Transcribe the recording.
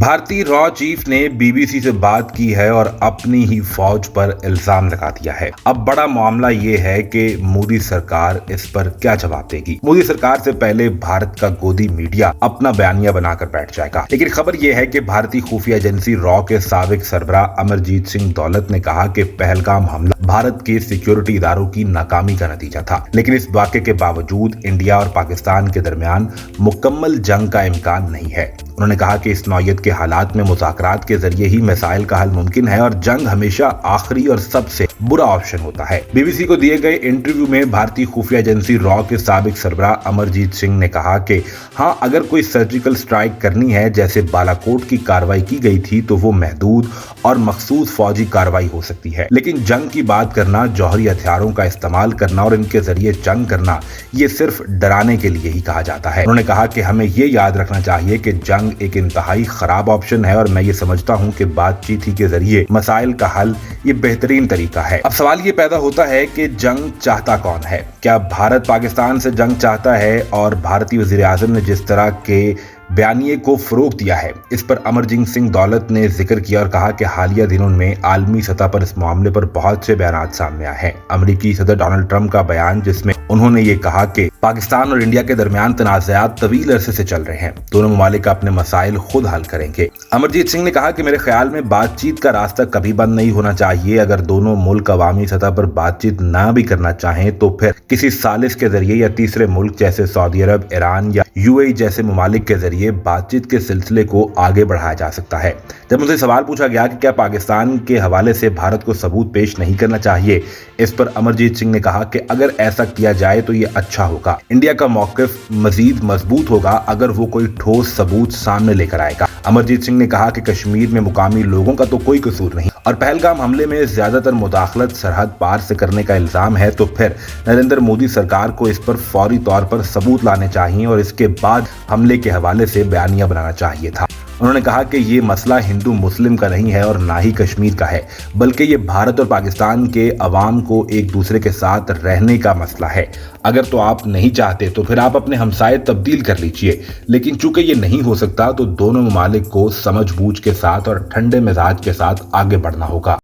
भारतीय raw chief ने BBC से बात की है और अपनी ही फौज पर इल्जाम लगा दिया है। अब बड़ा मामला ये है कि मोदी सरकार इस पर क्या जवाब देगी। मोदी सरकार से पहले भारत का गोदी मीडिया अपना बयानिया बनाकर बैठ जाएगा, लेकिन खबर ये है कि भारतीय खुफिया एजेंसी रॉ के साबिक सरबराह अमरजीत सिंह दौलत ने कहा कि पहलगाम हमला भारत के सिक्योरिटी इदारों की नाकामी का नतीजा था, लेकिन इस वाक़े के बावजूद इंडिया और पाकिस्तान के दरमियान मुकम्मल जंग का इम्कान नहीं है। उन्होंने कहा कि इस नौयत के हालात में मुज़ाकरात के जरिए ही मसाइल का हल मुमकिन है और जंग हमेशा आखिरी और सबसे बुरा ऑप्शन होता है। बीबीसी को दिए गए इंटरव्यू में भारतीय खुफिया एजेंसी रॉ के साबिक सरबराह अमरजीत सिंह ने कहा कि हाँ, अगर कोई सर्जिकल स्ट्राइक करनी है जैसे बालाकोट की कार्रवाई की गई थी तो वो महदूद और मखसूस फौजी कार्रवाई हो सकती है, लेकिन जंग की बात करना, जौहरी हथियारों का इस्तेमाल करना और इनके जरिए जंग करना, ये सिर्फ डराने के लिए ही कहा जाता है। उन्होंने कहा कि हमें ये याद रखना चाहिए कि जंग एक इंतहाई खराब ऑप्शन है और मैं ये समझता हूँ कि बातचीत ही के जरिए मसाइल का हल ये बेहतरीन तरीका है। अब सवाल ये पैदा होता है कि जंग चाहता कौन है? क्या भारत पाकिस्तान से जंग चाहता है? और भारतीय वज़ीर आज़म ने जिस तरह के बयानिए को फरोग दिया है, इस पर अमरजीत सिंह दौलत ने जिक्र किया और कहा कि हालिया दिनों में आलमी सतह पर इस मामले पर बहुत से बयान सामने आए हैं। अमेरिकी सदर डोनाल्ड ट्रंप का बयान, जिसमें उन्होंने ये कहा कि पाकिस्तान और इंडिया के दरमियान तनाज़ात तवील अरसे से चल रहे हैं, दोनों ममालिक अपने मसाइल खुद हल करेंगे। अमरजीत सिंह ने कहा कि मेरे ख्याल में बातचीत का रास्ता कभी बंद नहीं होना चाहिए। अगर दोनों मुल्क अवामी सतह पर बातचीत ना भी करना चाहें तो फिर किसी सालिस के जरिए या तीसरे मुल्क जैसे सऊदी अरब, ईरान या यूएई जैसे ममालिक के जरिए बातचीत के सिलसिले को आगे बढ़ाया जा सकता है। जब मुझसे सवाल पूछा गया कि क्या पाकिस्तान के हवाले से भारत को सबूत पेश नहीं करना चाहिए, इस पर अमरजीत सिंह ने कहा कि अगर ऐसा किया जाए तो ये अच्छा होगा। इंडिया का मौक़िफ़ मजीद मजबूत होगा अगर वो कोई ठोस सबूत सामने लेकर आएगा। अमरजीत सिंह ने कहा कि कश्मीर में मुकामी लोगों का तो कोई कसूर नहीं और पहलगाम हमले में ज्यादातर मुदाखलत सरहद पार से करने का इल्जाम है, तो फिर नरेंद्र मोदी सरकार को इस पर फौरी तौर पर सबूत लाने चाहिए और इसके बाद हमले के हवाले से बयानिया बनाना चाहिए था। उन्होंने कहा कि ये मसला हिंदू मुस्लिम का नहीं है और ना ही कश्मीर का है, बल्कि ये भारत और पाकिस्तान के अवाम को एक दूसरे के साथ रहने का मसला है। अगर तो आप नहीं चाहते तो फिर आप अपने हमसाये तब्दील कर लीजिए, लेकिन चूंकि ये नहीं हो सकता तो दोनों ममालिक को समझ बूझ के साथ और ठंडे मिजाज के साथ आगे बढ़ना होगा।